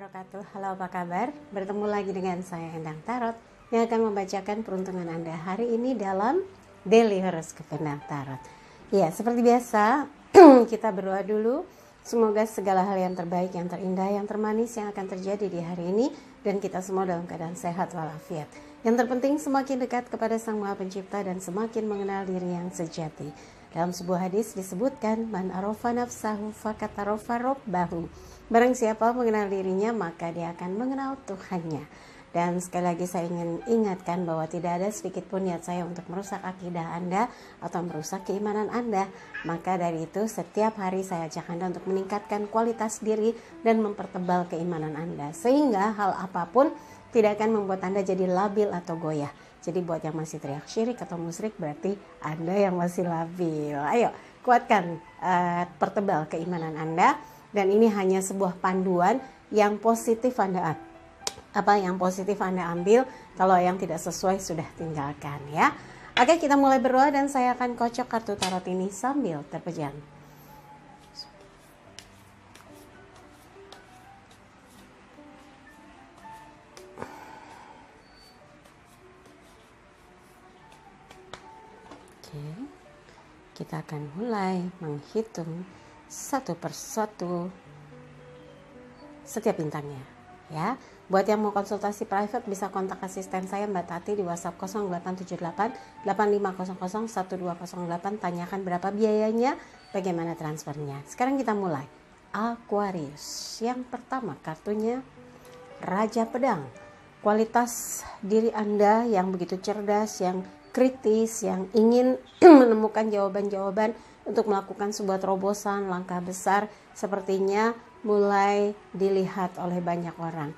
wabarakatuh. Halo, apa kabar? Bertemu lagi dengan saya Endang Tarot yang akan membacakan peruntungan Anda hari ini dalam Daily Horoscope Endang Tarot. Ya, seperti biasa kita berdoa dulu. Semoga segala hal yang terbaik, yang terindah, yang termanis yang akan terjadi di hari ini dan kita semua dalam keadaan sehat walafiat. Yang terpenting semakin dekat kepada Sang Maha Pencipta dan semakin mengenal diri yang sejati. Dalam sebuah hadis disebutkan, man arofa nafsahu faqad arofa rabbahu. Barang siapa mengenal dirinya, maka dia akan mengenal Tuhannya. Dan sekali lagi saya ingin ingatkan bahwa tidak ada sedikit pun niat saya untuk merusak akidah Anda atau merusak keimanan Anda. Maka dari itu setiap hari saya ajak Anda untuk meningkatkan kualitas diri dan mempertebal keimanan Anda. Sehingga hal apapun tidak akan membuat Anda jadi labil atau goyah. Jadi buat yang masih teriak syirik atau musyrik berarti Anda yang masih labil. Ayo kuatkan, pertebal keimanan Anda. Dan ini hanya sebuah panduan yang positif Anda ambil. Kalau yang tidak sesuai sudah tinggalkan ya. Oke, kita mulai berdoa dan saya akan kocok kartu tarot ini sambil terpejam. Kita akan mulai menghitung satu persatu setiap bintangnya ya. Buat yang mau konsultasi private bisa kontak asisten saya Mbak Tati di WhatsApp 0878 8500 1208. Tanyakan berapa biayanya, bagaimana transfernya. Sekarang kita mulai. Aquarius. Yang pertama kartunya Raja Pedang. Kualitas diri Anda yang begitu cerdas, yang kritis, yang ingin menemukan jawaban-jawaban untuk melakukan sebuah terobosan, langkah besar sepertinya mulai dilihat oleh banyak orang.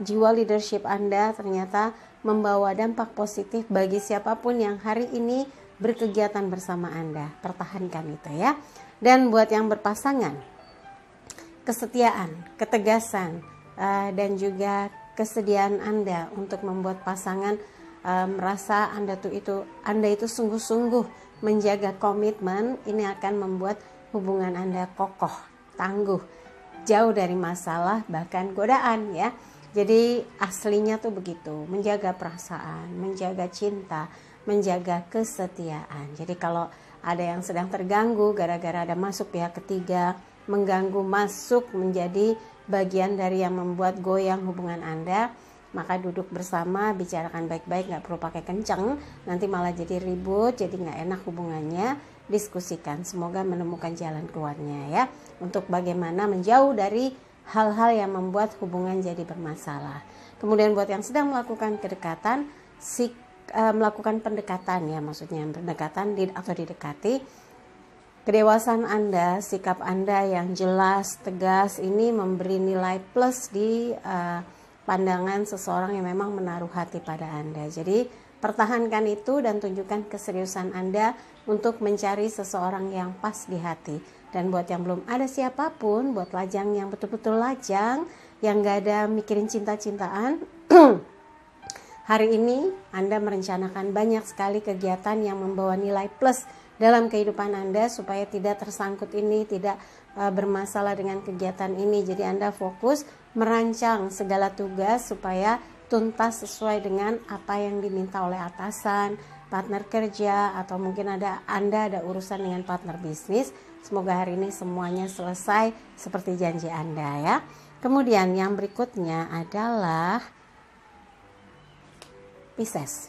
Jiwa leadership Anda ternyata membawa dampak positif bagi siapapun yang hari ini berkegiatan bersama Anda. Pertahankan itu ya. Dan buat yang berpasangan, kesetiaan, ketegasan, dan juga kesediaan Anda untuk membuat pasangan merasa Anda itu sungguh-sungguh menjaga komitmen, ini akan membuat hubungan Anda kokoh, tangguh, jauh dari masalah bahkan godaan ya. Jadi aslinya tuh begitu, menjaga perasaan, menjaga cinta, menjaga kesetiaan. Jadi kalau ada yang sedang terganggu gara-gara ada masuk pihak ketiga, mengganggu masuk menjadi bagian dari yang membuat goyang hubungan Anda, maka duduk bersama, bicarakan baik-baik, gak perlu pakai kenceng, nanti malah jadi ribut, jadi gak enak hubungannya. Diskusikan, semoga menemukan jalan keluarnya ya, untuk bagaimana menjauh dari hal-hal yang membuat hubungan jadi bermasalah. Kemudian buat yang sedang melakukan kedekatan, melakukan pendekatan ya, maksudnya pendekatan atau didekati, kedewasaan Anda, sikap Anda yang jelas, tegas, ini memberi nilai plus di pandangan seseorang yang memang menaruh hati pada Anda. Jadi pertahankan itu dan tunjukkan keseriusan Anda untuk mencari seseorang yang pas di hati. Dan buat yang belum ada siapapun, buat lajang yang betul-betul lajang, yang gak ada mikirin cinta-cintaan, hari ini Anda merencanakan banyak sekali kegiatan yang membawa nilai plus dalam kehidupan Anda supaya tidak tersangkut ini, tidak bermasalah dengan kegiatan ini. Jadi Anda fokus merancang segala tugas supaya tuntas sesuai dengan apa yang diminta oleh atasan, partner kerja, atau mungkin Anda ada urusan dengan partner bisnis. Semoga hari ini semuanya selesai seperti janji Anda ya. Kemudian yang berikutnya adalah Pisces.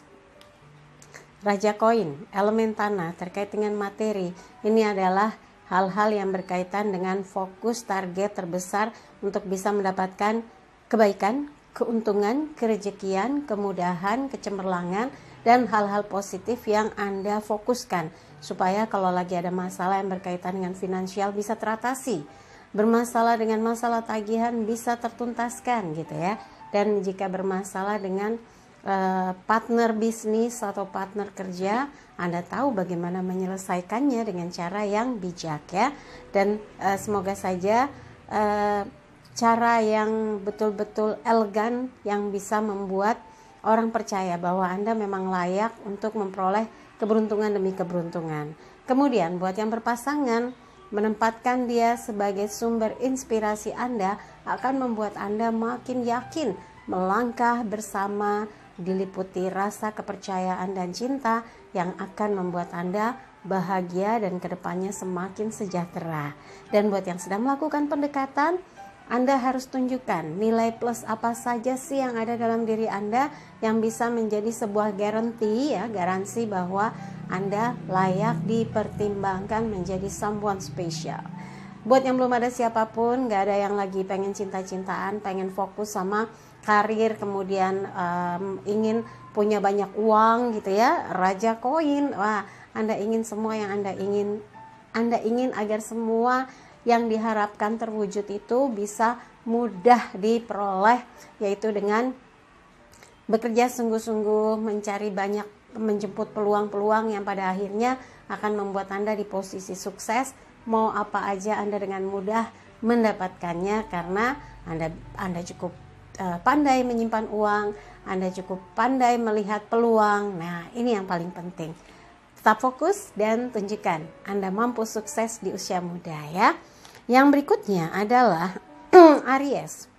Raja koin, elemen tanah terkait dengan materi. Ini adalah hal-hal yang berkaitan dengan fokus target terbesar untuk bisa mendapatkan kebaikan, keuntungan, kerejekian, kemudahan, kecemerlangan, dan hal-hal positif yang Anda fokuskan. Supaya kalau lagi ada masalah yang berkaitan dengan finansial bisa teratasi. Bermasalah dengan masalah tagihan bisa tertuntaskan gitu ya. Dan jika bermasalah dengan partner bisnis atau partner kerja, Anda tahu bagaimana menyelesaikannya dengan cara yang bijak ya. Dan semoga saja cara yang betul-betul elegan yang bisa membuat orang percaya bahwa Anda memang layak untuk memperoleh keberuntungan demi keberuntungan. Kemudian buat yang berpasangan, menempatkan dia sebagai sumber inspirasi Anda akan membuat Anda makin yakin melangkah bersama, diliputi rasa kepercayaan dan cinta yang akan membuat Anda bahagia dan kedepannya semakin sejahtera. Dan buat yang sedang melakukan pendekatan, Anda harus tunjukkan nilai plus apa saja sih yang ada dalam diri Anda yang bisa menjadi sebuah garansi bahwa Anda layak dipertimbangkan menjadi someone special. Buat yang belum ada siapapun, gak ada yang lagi pengen cinta-cintaan, pengen fokus sama karir, kemudian ingin punya banyak uang gitu ya, raja koin. Wah, Anda ingin semua yang Anda ingin agar semua yang diharapkan terwujud itu bisa mudah diperoleh, yaitu dengan bekerja sungguh-sungguh, mencari banyak, menjemput peluang-peluang yang pada akhirnya akan membuat Anda di posisi sukses. Mau apa aja Anda dengan mudah mendapatkannya karena Anda cukup pandai menyimpan uang, Anda cukup pandai melihat peluang. Nah, ini yang paling penting. Tetap fokus dan tunjukkan Anda mampu sukses di usia muda ya. Yang berikutnya adalah Aries.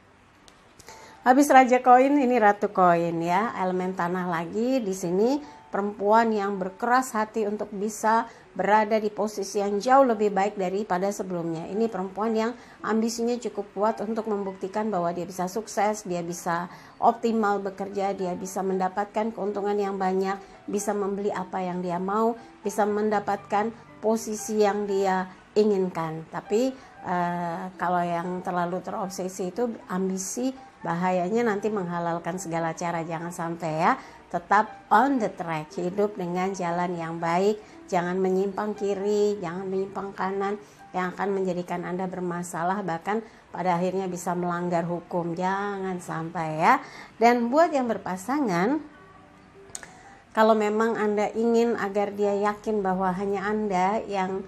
Habis raja koin, ini ratu koin ya, elemen tanah lagi. Di sini perempuan yang berkeras hati untuk bisa berada di posisi yang jauh lebih baik daripada sebelumnya. Ini perempuan yang ambisinya cukup kuat untuk membuktikan bahwa dia bisa sukses, dia bisa optimal bekerja, dia bisa mendapatkan keuntungan yang banyak, bisa membeli apa yang dia mau, bisa mendapatkan posisi yang dia inginkan. Tapi kalau yang terlalu terobsesi itu ambisi, bahayanya nanti menghalalkan segala cara. Jangan sampai ya, tetap on the track, hidup dengan jalan yang baik, jangan menyimpang kiri, jangan menyimpang kanan yang akan menjadikan Anda bermasalah, bahkan pada akhirnya bisa melanggar hukum. Jangan sampai ya. Dan buat yang berpasangan, kalau memang Anda ingin agar dia yakin bahwa hanya Anda yang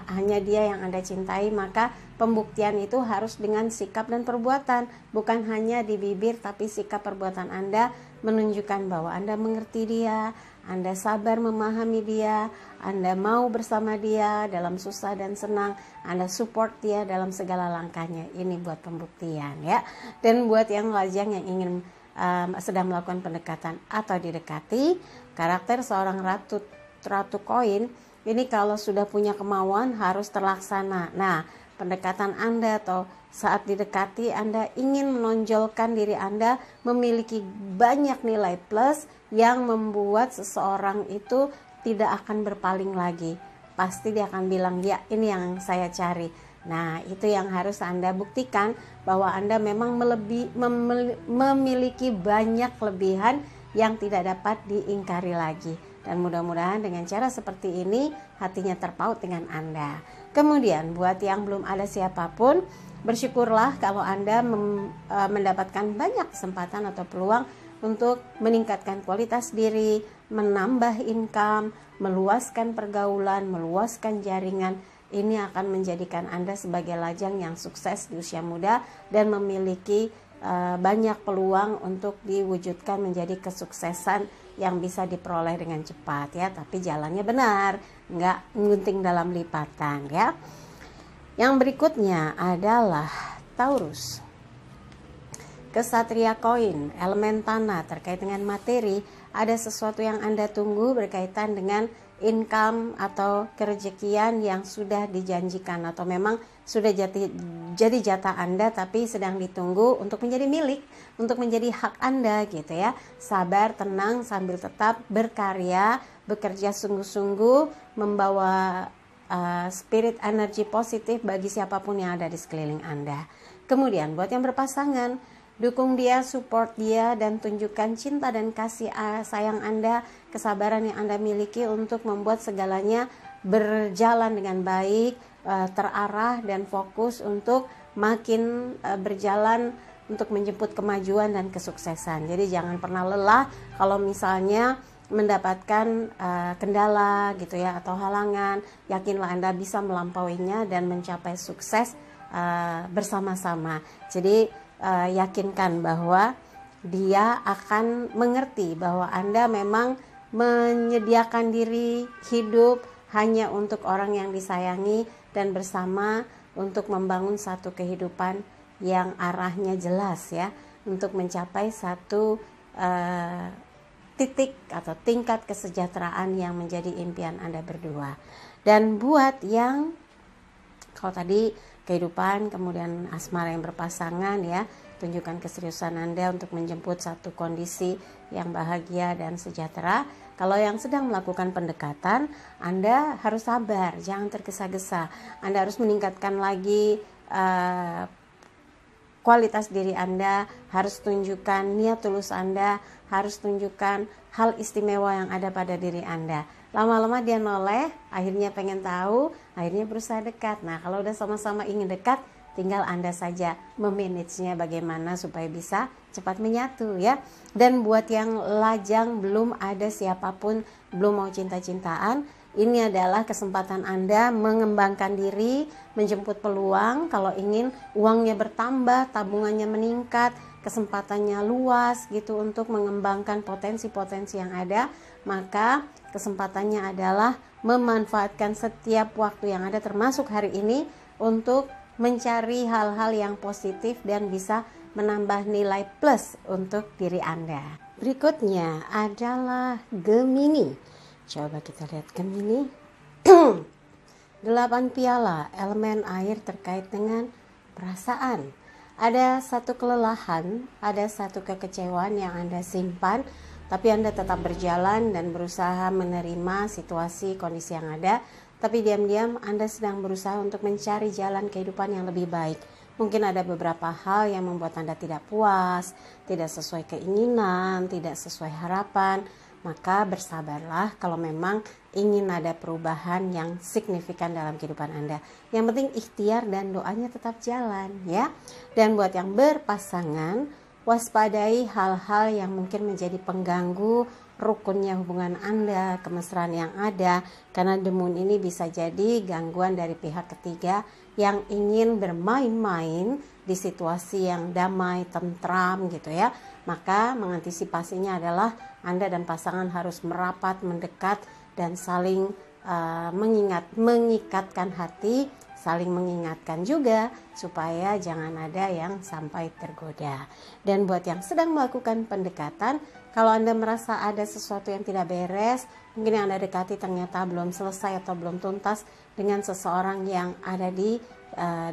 hanya dia yang Anda cintai, maka pembuktian itu harus dengan sikap dan perbuatan, bukan hanya di bibir, tapi sikap perbuatan Anda menunjukkan bahwa Anda mengerti dia, Anda sabar memahami dia, Anda mau bersama dia dalam susah dan senang, Anda support dia dalam segala langkahnya. Ini buat pembuktian ya. Dan buat yang lajang yang ingin sedang melakukan pendekatan atau didekati, karakter seorang ratu koin ini kalau sudah punya kemauan harus terlaksana. Nah, pendekatan Anda atau saat didekati Anda ingin menonjolkan diri Anda memiliki banyak nilai plus yang membuat seseorang itu tidak akan berpaling lagi. Pasti dia akan bilang, ya ini yang saya cari. Nah, itu yang harus Anda buktikan bahwa Anda memang memiliki banyak kelebihan yang tidak dapat diingkari lagi. Dan mudah-mudahan dengan cara seperti ini hatinya terpaut dengan Anda. Kemudian buat yang belum ada siapapun, bersyukurlah kalau Anda mendapatkan banyak kesempatan atau peluang untuk meningkatkan kualitas diri, menambah income, meluaskan pergaulan, meluaskan jaringan. Ini akan menjadikan Anda sebagai lajang yang sukses di usia muda dan memiliki banyak peluang untuk diwujudkan menjadi kesuksesan yang bisa diperoleh dengan cepat ya, tapi jalannya benar, nggak ngunting dalam lipatan ya. Yang berikutnya adalah Taurus. Kesatria koin, elemen tanah, terkait dengan materi, ada sesuatu yang Anda tunggu berkaitan dengan income atau kerejekian yang sudah dijanjikan atau memang sudah jadi jatah Anda tapi sedang ditunggu untuk menjadi milik, untuk menjadi hak Anda gitu ya. Sabar, tenang sambil tetap berkarya, bekerja sungguh-sungguh, membawa spirit energi positif bagi siapapun yang ada di sekeliling Anda. Kemudian buat yang berpasangan, dukung dia, support dia, dan tunjukkan cinta dan kasih sayang Anda, kesabaran yang Anda miliki untuk membuat segalanya berjalan dengan baik, terarah dan fokus untuk makin berjalan untuk menjemput kemajuan dan kesuksesan. Jadi jangan pernah lelah kalau misalnya mendapatkan kendala gitu ya atau halangan, yakinlah Anda bisa melampauinya dan mencapai sukses bersama-sama. Jadi yakinkan bahwa dia akan mengerti bahwa Anda memang menyediakan diri hidup hanya untuk orang yang disayangi dan bersama untuk membangun satu kehidupan yang arahnya jelas ya, untuk mencapai satu titik atau tingkat kesejahteraan yang menjadi impian Anda berdua. Dan buat yang kalau tadi kehidupan kemudian asmara yang berpasangan ya, tunjukkan keseriusan Anda untuk menjemput satu kondisi yang bahagia dan sejahtera. Kalau yang sedang melakukan pendekatan, Anda harus sabar, jangan tergesa-gesa. Anda harus meningkatkan lagi kualitas diri Anda, harus tunjukkan niat tulus Anda, harus tunjukkan hal istimewa yang ada pada diri Anda. Lama-lama dia noleh, akhirnya pengen tahu, akhirnya berusaha dekat. Nah, kalau udah sama-sama ingin dekat, tinggal Anda saja memanagenya bagaimana supaya bisa cepat menyatu ya. Dan buat yang lajang, belum ada siapapun, belum mau cinta-cintaan, ini adalah kesempatan Anda mengembangkan diri, menjemput peluang. Kalau ingin uangnya bertambah, tabungannya meningkat, kesempatannya luas gitu untuk mengembangkan potensi-potensi yang ada, maka kesempatannya adalah memanfaatkan setiap waktu yang ada termasuk hari ini untuk mencari hal-hal yang positif dan bisa menambah nilai plus untuk diri Anda. Berikutnya adalah Gemini. Coba kita lihat Gemini. 8 piala, elemen air terkait dengan perasaan. Ada satu kelelahan, ada satu kekecewaan yang Anda simpan, tapi Anda tetap berjalan dan berusaha menerima situasi kondisi yang ada. Tapi diam-diam Anda sedang berusaha untuk mencari jalan kehidupan yang lebih baik. Mungkin ada beberapa hal yang membuat Anda tidak puas, tidak sesuai keinginan, tidak sesuai harapan. Maka bersabarlah kalau memang ingin ada perubahan yang signifikan dalam kehidupan Anda. Yang penting ikhtiar dan doanya tetap jalan ya. Dan buat yang berpasangan, waspadai hal-hal yang mungkin menjadi pengganggu rukunnya hubungan Anda, kemesraan yang ada. Karena The Moon ini bisa jadi gangguan dari pihak ketiga yang ingin bermain-main di situasi yang damai, tentram gitu ya. Maka mengantisipasinya adalah Anda dan pasangan harus merapat, mendekat dan saling mengikatkan hati, saling mengingatkan juga supaya jangan ada yang sampai tergoda. Dan buat yang sedang melakukan pendekatan, kalau Anda merasa ada sesuatu yang tidak beres, mungkin yang Anda dekati ternyata belum selesai atau belum tuntas dengan seseorang yang ada di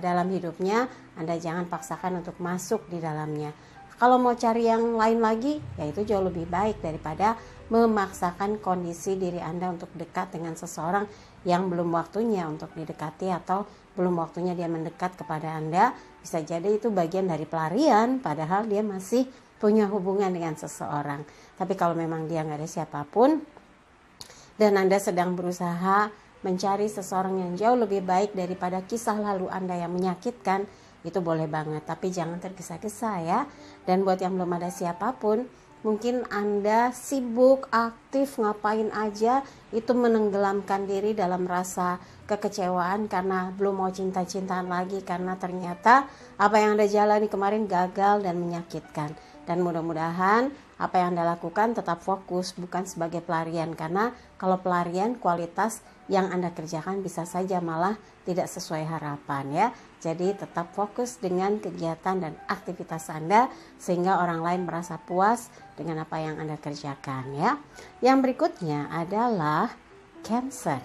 dalam hidupnya, Anda jangan paksakan untuk masuk di dalamnya. Kalau mau cari yang lain lagi, ya itu jauh lebih baik daripada memaksakan kondisi diri Anda untuk dekat dengan seseorang yang belum waktunya untuk didekati atau belum waktunya dia mendekat kepada Anda. Bisa jadi itu bagian dari pelarian, padahal dia masih punya hubungan dengan seseorang. Tapi kalau memang dia nggak ada siapapun dan Anda sedang berusaha mencari seseorang yang jauh lebih baik daripada kisah lalu Anda yang menyakitkan, itu boleh banget, tapi jangan tergesa-gesa ya. Dan buat yang belum ada siapapun, mungkin Anda sibuk, aktif, ngapain aja, itu menenggelamkan diri dalam rasa kekecewaan karena belum mau cinta-cintaan lagi, karena ternyata apa yang Anda jalani kemarin gagal dan menyakitkan. Dan mudah-mudahan apa yang Anda lakukan tetap fokus, bukan sebagai pelarian, karena kalau pelarian kualitas yang Anda kerjakan bisa saja malah tidak sesuai harapan ya. Jadi tetap fokus dengan kegiatan dan aktivitas Anda sehingga orang lain merasa puas dengan apa yang Anda kerjakan ya. Yang berikutnya adalah Cancer.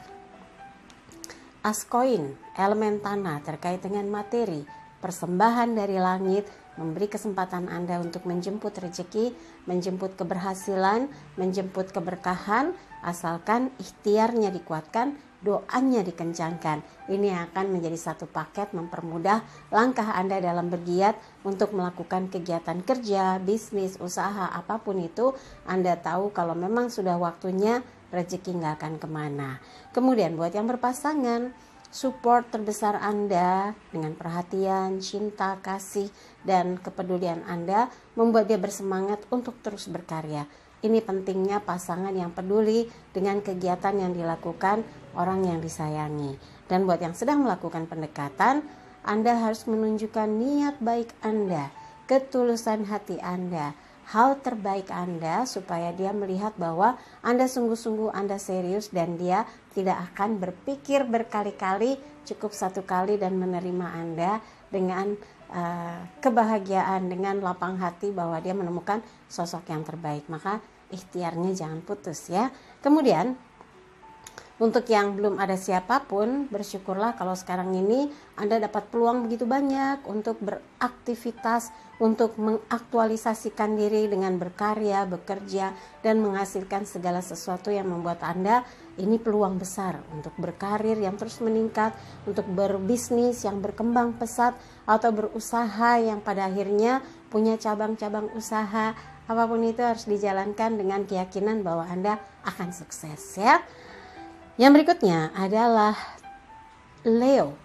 As koin, elemen tanah terkait dengan materi, persembahan dari langit, memberi kesempatan Anda untuk menjemput rezeki, menjemput keberhasilan, menjemput keberkahan, asalkan ikhtiarnya dikuatkan, doanya dikencangkan. Ini akan menjadi satu paket mempermudah langkah Anda dalam bergiat untuk melakukan kegiatan kerja, bisnis, usaha, apapun itu. Anda tahu kalau memang sudah waktunya, rezeki nggak akan kemana. Kemudian buat yang berpasangan, support terbesar Anda dengan perhatian, cinta, kasih, dan kepedulian Anda membuat dia bersemangat untuk terus berkarya. Ini pentingnya pasangan yang peduli dengan kegiatan yang dilakukan orang yang disayangi. Dan buat yang sedang melakukan pendekatan, Anda harus menunjukkan niat baik Anda, ketulusan hati Anda, hal terbaik Anda supaya dia melihat bahwa Anda sungguh-sungguh, Anda serius, dan dia tidak akan berpikir berkali-kali, cukup satu kali dan menerima Anda dengan kebahagiaan, dengan lapang hati bahwa dia menemukan sosok yang terbaik. Maka ikhtiarnya jangan putus ya. Kemudian untuk yang belum ada siapapun, bersyukurlah kalau sekarang ini Anda dapat peluang begitu banyak untuk beraktivitas, untuk mengaktualisasikan diri dengan berkarya, bekerja, dan menghasilkan segala sesuatu yang membuat Anda ini peluang besar untuk berkarir yang terus meningkat, untuk berbisnis yang berkembang pesat, atau berusaha yang pada akhirnya punya cabang-cabang usaha. Apapun itu harus dijalankan dengan keyakinan bahwa Anda akan sukses ya. Yang berikutnya adalah Leo,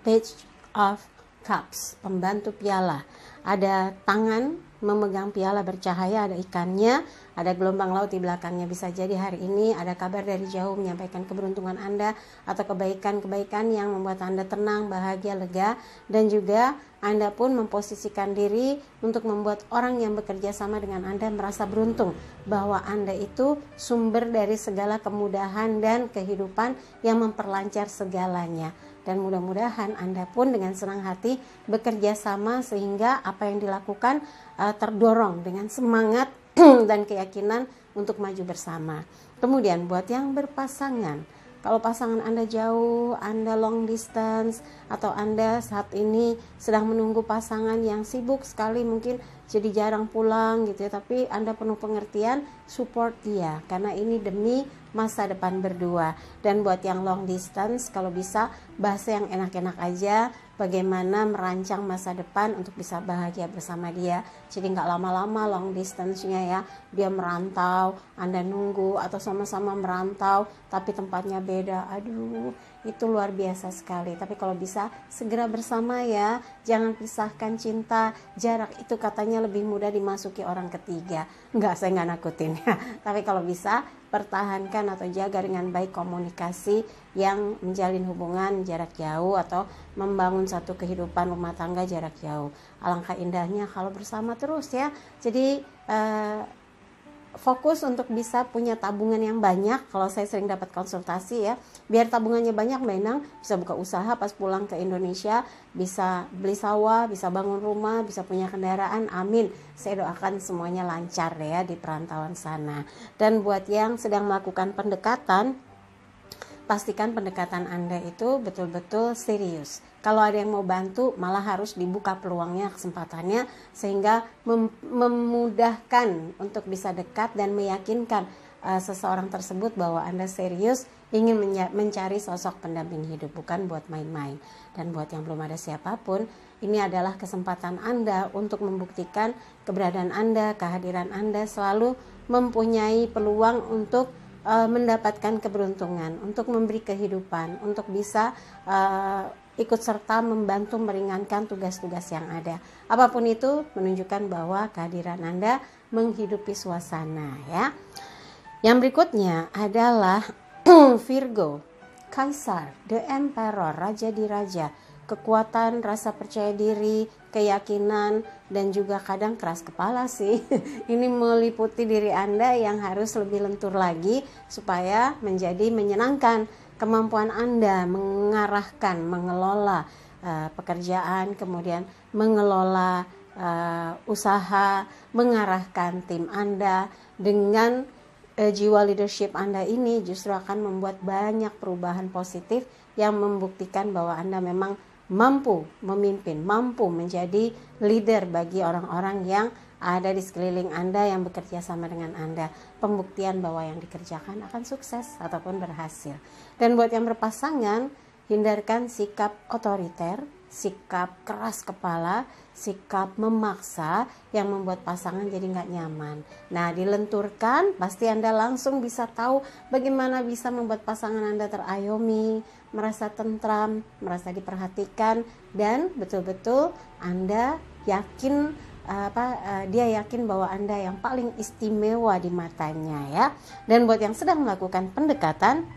Page of Cups, pembantu piala. Ada tangan memegang piala bercahaya, ada ikannya, ada gelombang laut di belakangnya. Bisa jadi hari ini ada kabar dari jauh menyampaikan keberuntungan Anda atau kebaikan-kebaikan yang membuat Anda tenang, bahagia, lega, dan juga Anda pun memposisikan diri untuk membuat orang yang bekerja sama dengan Anda merasa beruntung bahwa Anda itu sumber dari segala kemudahan dan kehidupan yang memperlancar segalanya. Dan mudah-mudahan Anda pun dengan senang hati bekerja sama sehingga apa yang dilakukan terdorong dengan semangat dan keyakinan untuk maju bersama. Kemudian buat yang berpasangan, kalau pasangan Anda jauh, Anda long distance, atau Anda saat ini sedang menunggu pasangan yang sibuk sekali, mungkin jadi jarang pulang gitu ya, tapi Anda penuh pengertian, support dia karena ini demi masa depan berdua. Dan buat yang long distance, kalau bisa bahasa yang enak-enak aja, bagaimana merancang masa depan untuk bisa bahagia bersama dia. Jadi nggak lama-lama long distance-nya ya, dia merantau, Anda nunggu, atau sama-sama merantau tapi tempatnya beda. Aduh, itu luar biasa sekali. Tapi kalau bisa segera bersama ya, jangan pisahkan cinta. Jarak itu katanya lebih mudah dimasuki orang ketiga. Enggak, saya nggak nakutin ya. Tapi kalau bisa pertahankan atau jaga dengan baik komunikasi yang menjalin hubungan jarak jauh atau membangun satu kehidupan rumah tangga jarak jauh. Alangkah indahnya kalau bersama terus ya. Jadi fokus untuk bisa punya tabungan yang banyak. Kalau saya sering dapat konsultasi ya, biar tabungannya banyak Mbak Inang, bisa buka usaha pas pulang ke Indonesia, bisa beli sawah, bisa bangun rumah, bisa punya kendaraan. Amin. Saya doakan semuanya lancar ya di perantauan sana. Dan buat yang sedang melakukan pendekatan, pastikan pendekatan Anda itu betul-betul serius. Kalau ada yang mau bantu, malah harus dibuka peluangnya, kesempatannya, sehingga memudahkan untuk bisa dekat dan meyakinkan seseorang tersebut bahwa Anda serius ingin mencari sosok pendamping hidup, bukan buat main-main. Dan buat yang belum ada siapapun, ini adalah kesempatan Anda untuk membuktikan keberadaan Anda, kehadiran Anda selalu mempunyai peluang untuk mendapatkan keberuntungan, untuk memberi kehidupan, untuk bisa ikut serta membantu meringankan tugas-tugas yang ada. Apapun itu menunjukkan bahwa kehadiran Anda menghidupi suasana ya. Yang berikutnya adalah Virgo, Kaisar, The Emperor, Raja di Raja. Kekuatan, rasa percaya diri, keyakinan, dan juga kadang keras kepala sih. Ini meliputi diri Anda yang harus lebih lentur lagi supaya menjadi menyenangkan. Kemampuan Anda mengarahkan, mengelola pekerjaan, kemudian mengelola usaha, mengarahkan tim Anda dengan jiwa leadership Anda ini justru akan membuat banyak perubahan positif yang membuktikan bahwa Anda memang mampu memimpin, mampu menjadi leader bagi orang-orang yang ada di sekeliling Anda yang bekerja sama dengan Anda. Pembuktian bahwa yang dikerjakan akan sukses ataupun berhasil. Dan buat yang berpasangan, hindarkan sikap otoriter, sikap keras kepala, sikap memaksa yang membuat pasangan jadi nggak nyaman. Nah, dilenturkan, pasti Anda langsung bisa tahu bagaimana bisa membuat pasangan Anda terayomi, merasa tentram, merasa diperhatikan, dan betul-betul Anda yakin dia yakin bahwa Anda yang paling istimewa di matanya ya. Dan buat yang sedang melakukan pendekatan,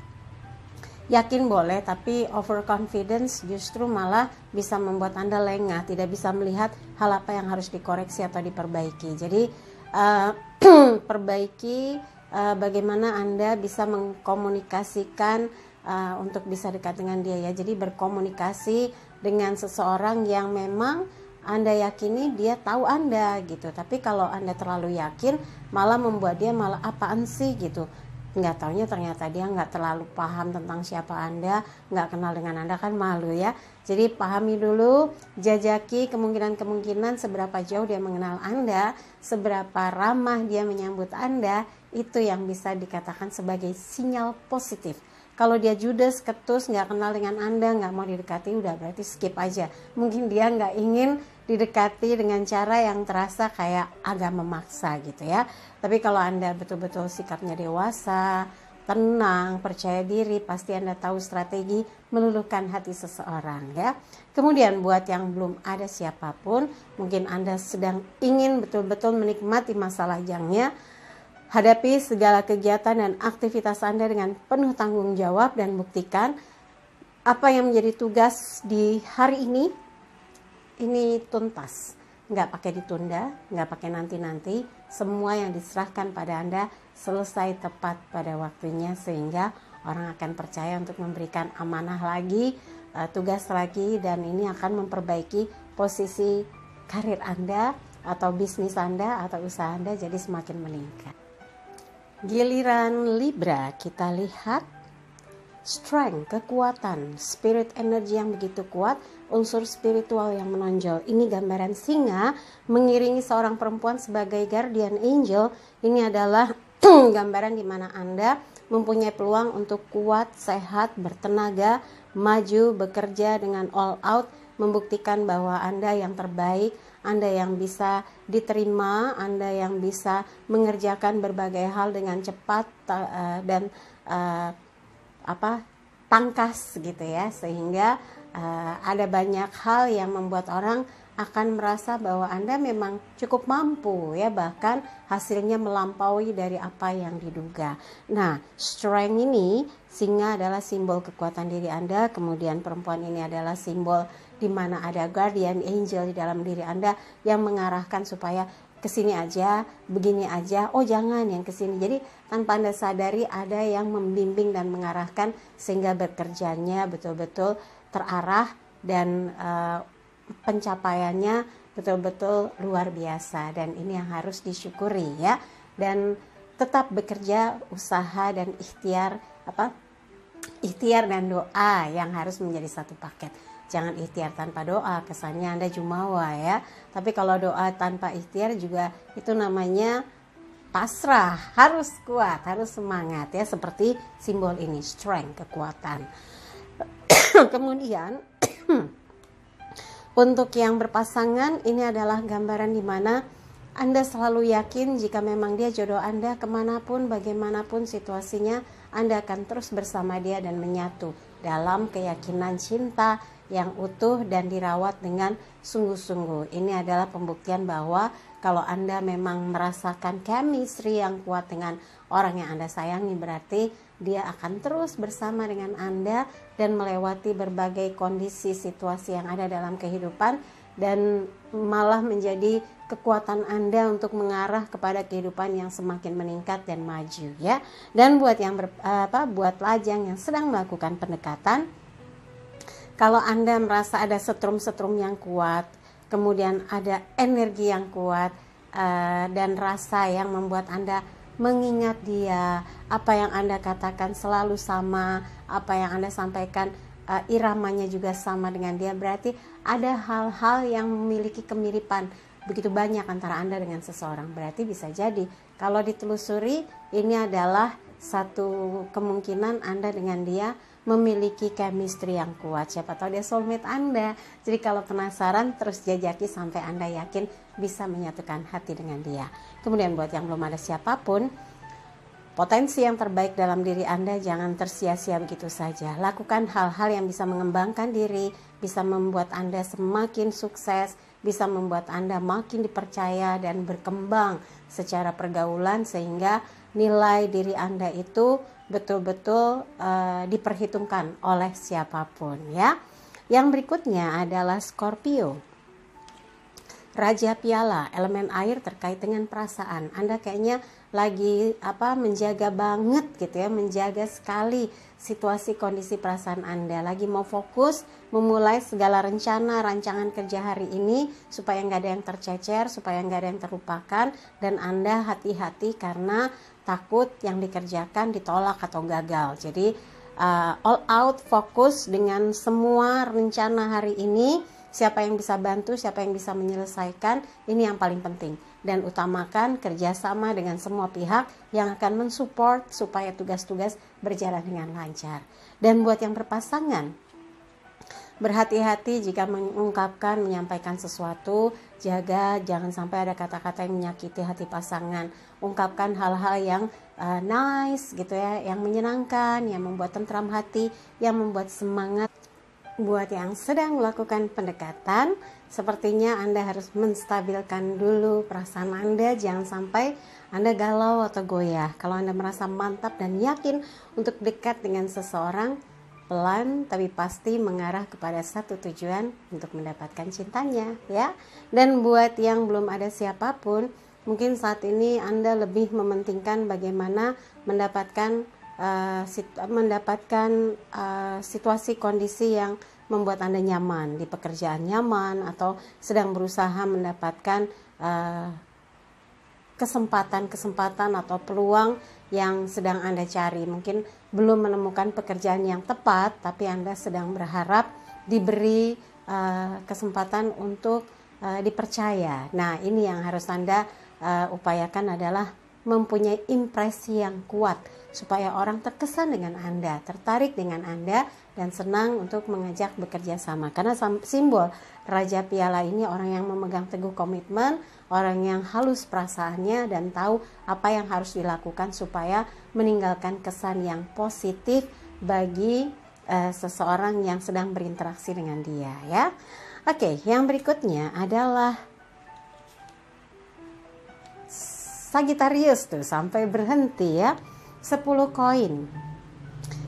Yakin boleh, tapi overconfidence justru malah bisa membuat Anda lengah, tidak bisa melihat hal apa yang harus dikoreksi atau diperbaiki. Jadi perbaiki bagaimana Anda bisa mengkomunikasikan untuk bisa dekat dengan dia ya. Jadi berkomunikasi dengan seseorang yang memang Anda yakini dia tahu Anda gitu. Tapi kalau Anda terlalu yakin malah membuat dia malah apaan sih gitu. Nggak taunya ternyata dia nggak terlalu paham tentang siapa Anda, nggak kenal dengan Anda, kan malu ya. Jadi pahami dulu, jajaki kemungkinan-kemungkinan seberapa jauh dia mengenal Anda, seberapa ramah dia menyambut Anda, itu yang bisa dikatakan sebagai sinyal positif. Kalau dia judes, ketus, nggak kenal dengan Anda, nggak mau didekati, udah berarti skip aja. Mungkin dia nggak ingin didekati dengan cara yang terasa kayak agak memaksa gitu ya. Tapi kalau Anda betul-betul sikapnya dewasa, tenang, percaya diri, pasti Anda tahu strategi meluluhkan hati seseorang ya. Kemudian buat yang belum ada siapapun, mungkin Anda sedang ingin betul-betul menikmati masa lajangnya. Hadapi segala kegiatan dan aktivitas Anda dengan penuh tanggung jawab dan buktikan apa yang menjadi tugas di hari ini tuntas. Nggak pakai ditunda, nggak pakai nanti-nanti. Semua yang diserahkan pada Anda selesai tepat pada waktunya sehingga orang akan percaya untuk memberikan amanah lagi, tugas lagi, dan ini akan memperbaiki posisi karir Anda atau bisnis Anda atau usaha Anda jadi semakin meningkat. Giliran Libra, kita lihat strength, kekuatan, spirit energi yang begitu kuat, unsur spiritual yang menonjol. Ini gambaran singa mengiringi seorang perempuan sebagai guardian angel. Ini adalah gambaran di mana Anda mempunyai peluang untuk kuat, sehat, bertenaga, maju, bekerja dengan all out, membuktikan bahwa Anda yang terbaik, Anda yang bisa diterima, Anda yang bisa mengerjakan berbagai hal dengan cepat dan tangkas gitu ya, sehingga ada banyak hal yang membuat orang akan merasa bahwa Anda memang cukup mampu ya, bahkan hasilnya melampaui dari apa yang diduga. Nah, strength ini, singa adalah simbol kekuatan diri Anda, kemudian perempuan ini adalah simbol di mana ada guardian angel di dalam diri Anda yang mengarahkan supaya kesini aja, begini aja, oh jangan yang kesini. Jadi tanpa Anda sadari ada yang membimbing dan mengarahkan sehingga bekerjanya betul-betul terarah dan pencapaiannya betul-betul luar biasa, dan ini yang harus disyukuri ya. Dan tetap bekerja, usaha dan ikhtiar dan doa yang harus menjadi satu paket. Jangan ikhtiar tanpa doa, kesannya Anda jumawa ya. Tapi kalau doa tanpa ikhtiar juga itu namanya pasrah. Harus kuat, harus semangat ya, seperti simbol ini, strength, kekuatan. Kemudian untuk yang berpasangan, ini adalah gambaran di mana Anda selalu yakin jika memang dia jodoh Anda, kemanapun, bagaimanapun situasinya, Anda akan terus bersama dia dan menyatu dalam keyakinan cinta yang utuh dan dirawat dengan sungguh-sungguh. Ini adalah pembuktian bahwa kalau Anda memang merasakan chemistry yang kuat dengan orang yang Anda sayangi, berarti dia akan terus bersama dengan Anda dan melewati berbagai kondisi situasi yang ada dalam kehidupan, dan malah menjadi kekuatan Anda untuk mengarah kepada kehidupan yang semakin meningkat dan maju ya. Dan buat yang buat lajang yang sedang melakukan pendekatan, kalau Anda merasa ada setrum-setrum yang kuat, kemudian ada energi yang kuat, dan rasa yang membuat Anda mengingat dia, apa yang Anda katakan selalu sama, apa yang Anda sampaikan iramanya juga sama dengan dia, berarti ada hal-hal yang memiliki kemiripan begitu banyak antara Anda dengan seseorang. Berarti bisa jadi kalau ditelusuri, ini adalah satu kemungkinan Anda dengan dia memiliki chemistry yang kuat. Siapa tahu dia soulmate Anda. Jadi kalau penasaran, terus jajaki sampai Anda yakin bisa menyatukan hati dengan dia. Kemudian buat yang belum ada siapapun, potensi yang terbaik dalam diri Anda jangan tersia-sia begitu saja. Lakukan hal-hal yang bisa mengembangkan diri, bisa membuat Anda semakin sukses, bisa membuat Anda makin dipercaya dan berkembang secara pergaulan, sehingga nilai diri Anda itu betul-betul diperhitungkan oleh siapapun ya. Yang berikutnya adalah Scorpio. Raja Piala, elemen air terkait dengan perasaan. Anda kayaknya lagi menjaga banget gitu ya, menjaga sekali situasi kondisi perasaan Anda. Lagi mau fokus memulai segala rencana, rancangan kerja hari ini supaya nggak ada yang tercecer, supaya nggak ada yang terlupakan, dan Anda hati-hati karena takut yang dikerjakan ditolak atau gagal. Jadi all out, fokus dengan semua rencana hari ini. Siapa yang bisa bantu, siapa yang bisa menyelesaikan, ini yang paling penting. Dan utamakan kerjasama dengan semua pihak yang akan mensupport supaya tugas-tugas berjalan dengan lancar. Dan buat yang berpasangan, berhati-hati jika mengungkapkan, menyampaikan sesuatu. Jaga jangan sampai ada kata-kata yang menyakiti hati pasangan. Ungkapkan hal-hal yang nice gitu ya, yang menyenangkan, yang membuat tentram hati, yang membuat semangat. Buat yang sedang melakukan pendekatan, sepertinya Anda harus menstabilkan dulu perasaan Anda. Jangan sampai Anda galau atau goyah. Kalau Anda merasa mantap dan yakin untuk dekat dengan seseorang, pelan tapi pasti mengarah kepada satu tujuan untuk mendapatkan cintanya ya. Dan buat yang belum ada siapapun, mungkin saat ini Anda lebih mementingkan bagaimana mendapatkan situasi kondisi yang membuat Anda nyaman di pekerjaan, nyaman, atau sedang berusaha mendapatkan kesempatan atau peluang yang sedang Anda cari. Mungkin belum menemukan pekerjaan yang tepat, tapi Anda sedang berharap diberi kesempatan untuk dipercaya. Nah, ini yang harus Anda upayakan adalah mempunyai impresi yang kuat supaya orang terkesan dengan Anda, tertarik dengan Anda, dan senang untuk mengajak bekerja sama. Karena simbol Raja Piala ini orang yang memegang teguh komitmen, orang yang halus perasaannya dan tahu apa yang harus dilakukan supaya meninggalkan kesan yang positif bagi seseorang yang sedang berinteraksi dengan dia ya. Oke, yang berikutnya adalah Sagittarius tuh sampai berhenti ya. 10 koin.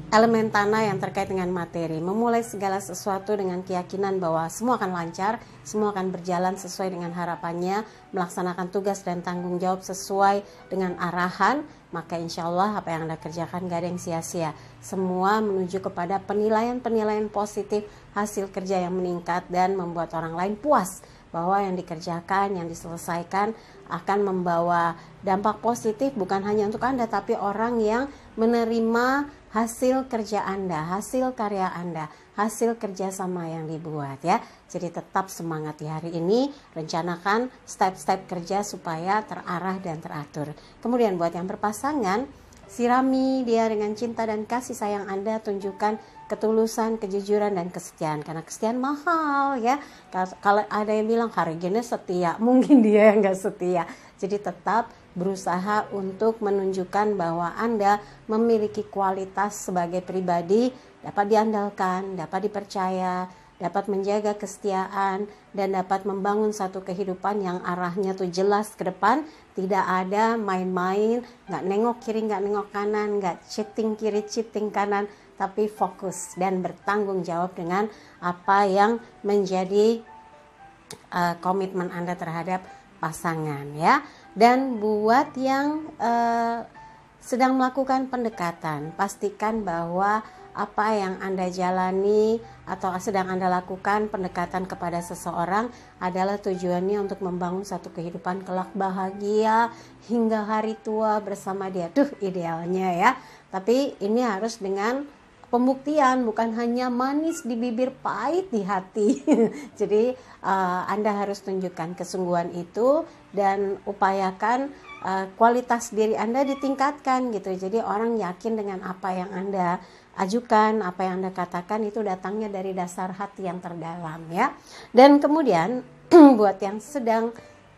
Elemen tanah yang terkait dengan materi, memulai segala sesuatu dengan keyakinan bahwa semua akan lancar, semua akan berjalan sesuai dengan harapannya, melaksanakan tugas dan tanggung jawab sesuai dengan arahan, maka insya Allah apa yang Anda kerjakan gak ada yang sia-sia. Semua menuju kepada penilaian-penilaian positif, hasil kerja yang meningkat dan membuat orang lain puas bahwa yang dikerjakan, yang diselesaikan akan membawa dampak positif bukan hanya untuk Anda, tapi orang yang menerima hasil kerja Anda, hasil karya Anda, hasil kerjasama yang dibuat ya. Jadi tetap semangat di hari ini, rencanakan step-step kerja supaya terarah dan teratur. Kemudian buat yang berpasangan, sirami dia dengan cinta dan kasih sayang Anda, tunjukkan ketulusan, kejujuran, dan kesetiaan. Karena kesetiaan mahal ya. Kalau ada yang bilang harganya setia, mungkin dia yang gak setia. Jadi tetap berusaha untuk menunjukkan bahwa Anda memiliki kualitas sebagai pribadi, dapat diandalkan, dapat dipercaya, dapat menjaga kesetiaan, dan dapat membangun satu kehidupan yang arahnya tuh jelas ke depan. Tidak ada main-main, gak nengok kiri, gak nengok kanan, gak cheating kiri, cheating kanan, tapi fokus dan bertanggung jawab dengan apa yang menjadi komitmen Anda terhadap pasangan ya. Dan buat yang sedang melakukan pendekatan, pastikan bahwa apa yang Anda jalani atau sedang Anda lakukan pendekatan kepada seseorang adalah tujuannya untuk membangun satu kehidupan kelak bahagia hingga hari tua bersama dia. Duh, idealnya ya. Tapi ini harus dengan pembuktian, bukan hanya manis di bibir, pahit di hati. Jadi Anda harus tunjukkan kesungguhan itu dan upayakan kualitas diri Anda ditingkatkan gitu. Jadi orang yakin dengan apa yang Anda ajukan, apa yang Anda katakan itu datangnya dari dasar hati yang terdalam ya. Dan kemudian buat yang sedang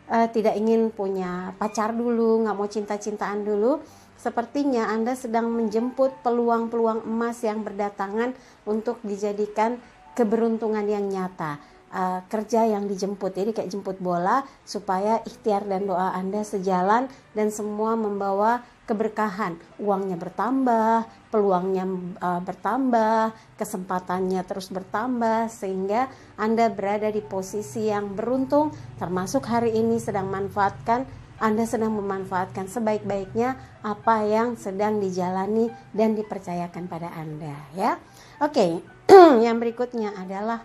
tidak ingin punya pacar dulu, nggak mau cinta-cintaan dulu, sepertinya Anda sedang menjemput peluang-peluang emas yang berdatangan untuk dijadikan keberuntungan yang nyata. Kerja yang dijemput, jadi kayak jemput bola supaya ikhtiar dan doa Anda sejalan dan semua membawa keberkahan, uangnya bertambah, peluangnya bertambah, kesempatannya terus bertambah, sehingga Anda berada di posisi yang beruntung, termasuk hari ini Anda sedang memanfaatkan sebaik-baiknya apa yang sedang dijalani dan dipercayakan pada Anda, ya. Oke, yang berikutnya adalah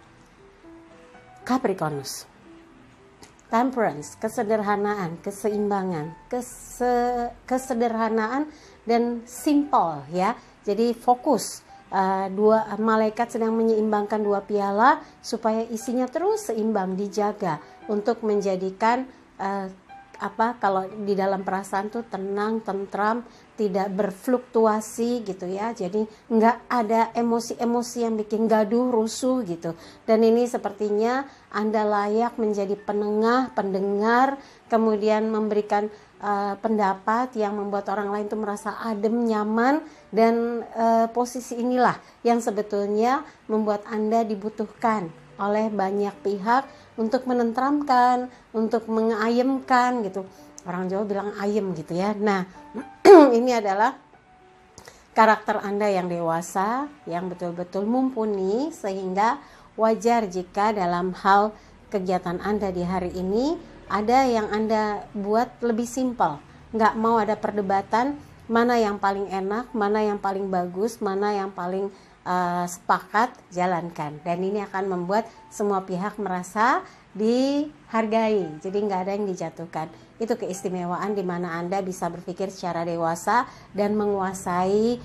Capricornus. Temperance, kesederhanaan, keseimbangan, kesederhanaan dan simple, ya. Jadi fokus. Dua malaikat sedang menyeimbangkan dua piala supaya isinya terus seimbang, dijaga untuk menjadikan kalau di dalam perasaan tuh tenang, tentram, tidak berfluktuasi gitu ya. Jadi nggak ada emosi-emosi yang bikin gaduh, rusuh gitu. Dan ini sepertinya Anda layak menjadi penengah, pendengar, kemudian memberikan pendapat yang membuat orang lain tuh merasa adem, nyaman, dan posisi inilah yang sebetulnya membuat Anda dibutuhkan oleh banyak pihak untuk menenteramkan, untuk mengayemkan gitu. Orang Jawa bilang ayem gitu ya. Nah, ini adalah karakter Anda yang dewasa, yang betul-betul mumpuni, sehingga wajar jika dalam hal kegiatan Anda di hari ini ada yang Anda buat lebih simpel. Nggak mau ada perdebatan mana yang paling enak, mana yang paling bagus, mana yang paling sepakat, jalankan. Dan ini akan membuat semua pihak merasa dihargai, jadi nggak ada yang dijatuhkan. Itu keistimewaan di mana Anda bisa berpikir secara dewasa dan menguasai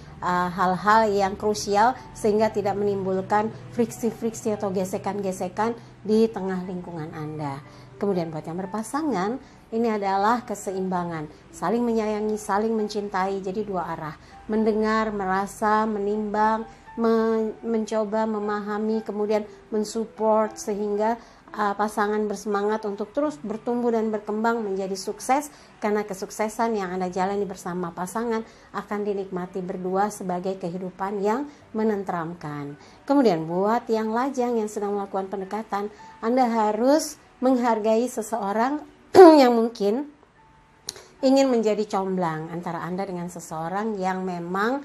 hal-hal yang krusial sehingga tidak menimbulkan friksi-friksi atau gesekan-gesekan di tengah lingkungan Anda. Kemudian buat yang berpasangan, ini adalah keseimbangan, saling menyayangi, saling mencintai, jadi dua arah, mendengar, merasa, menimbang, mencoba memahami, kemudian mensupport sehingga pasangan bersemangat untuk terus bertumbuh dan berkembang menjadi sukses, karena kesuksesan yang Anda jalani bersama pasangan akan dinikmati berdua sebagai kehidupan yang menenteramkan. Kemudian buat yang lajang yang sedang melakukan pendekatan, Anda harus menghargai seseorang yang mungkin ingin menjadi comblang antara Anda dengan seseorang yang memang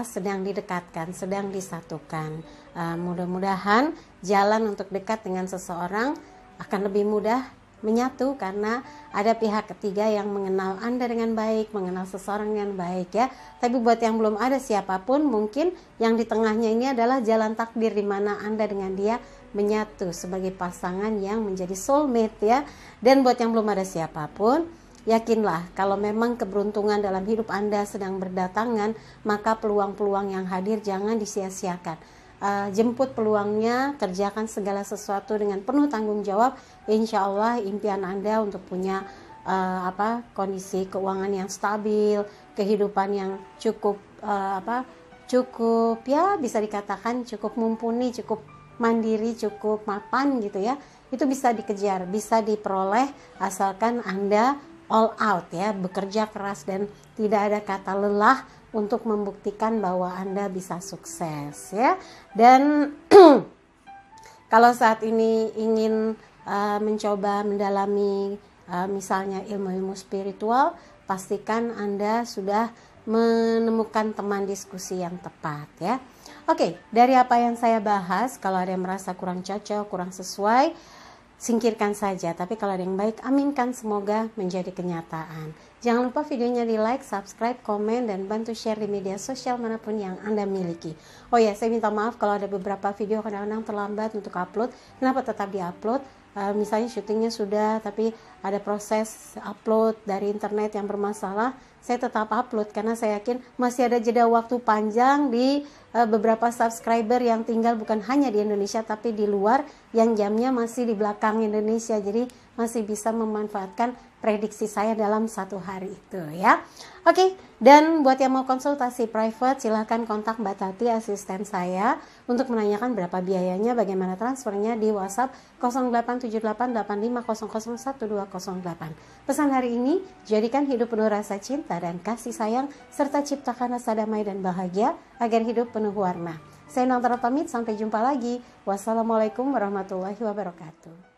sedang didekatkan, sedang disatukan. Mudah-mudahan jalan untuk dekat dengan seseorang akan lebih mudah menyatu karena ada pihak ketiga yang mengenal Anda dengan baik, mengenal seseorang dengan baik, ya. Tapi buat yang belum ada siapapun, mungkin yang di tengahnya ini adalah jalan takdir di mana Anda dengan dia menyatu sebagai pasangan yang menjadi soulmate, ya. Dan buat yang belum ada siapapun, yakinlah kalau memang keberuntungan dalam hidup Anda sedang berdatangan, maka peluang-peluang yang hadir jangan disia-siakan. Jemput peluangnya, kerjakan segala sesuatu dengan penuh tanggung jawab. Insya Allah impian Anda untuk punya kondisi keuangan yang stabil, kehidupan yang cukup ya bisa dikatakan cukup mumpuni, cukup mandiri, cukup mapan gitu ya. Itu bisa dikejar, bisa diperoleh asalkan Anda all out, ya, bekerja keras dan tidak ada kata lelah untuk membuktikan bahwa Anda bisa sukses, ya. Dan kalau saat ini ingin mencoba mendalami misalnya ilmu-ilmu spiritual, pastikan Anda sudah menemukan teman diskusi yang tepat, ya. Oke, dari apa yang saya bahas, kalau ada yang merasa kurang cocok, kurang sesuai, singkirkan saja. Tapi kalau ada yang baik, aminkan, semoga menjadi kenyataan. Jangan lupa videonya di like, subscribe, komen, dan bantu share di media sosial manapun yang Anda miliki. Oh ya, saya minta maaf kalau ada beberapa video kadang-kadang terlambat untuk upload. Kenapa tetap di-upload? Misalnya syutingnya sudah, tapi ada proses upload dari internet yang bermasalah. Saya tetap upload karena saya yakin masih ada jeda waktu panjang di beberapa subscriber yang tinggal bukan hanya di Indonesia tapi di luar, yang jamnya masih di belakang Indonesia, jadi masih bisa memanfaatkan prediksi saya dalam satu hari itu, ya. Oke, dan buat yang mau konsultasi private silahkan kontak Mbak Tati, asisten saya, untuk menanyakan berapa biayanya, bagaimana transfernya di WhatsApp 087885001208. Pesan hari ini, jadikan hidup penuh rasa cinta dan kasih sayang, serta ciptakan rasa damai dan bahagia agar hidup penuh warna. Saya Nantara pamit, sampai jumpa lagi. Wassalamualaikum warahmatullahi wabarakatuh.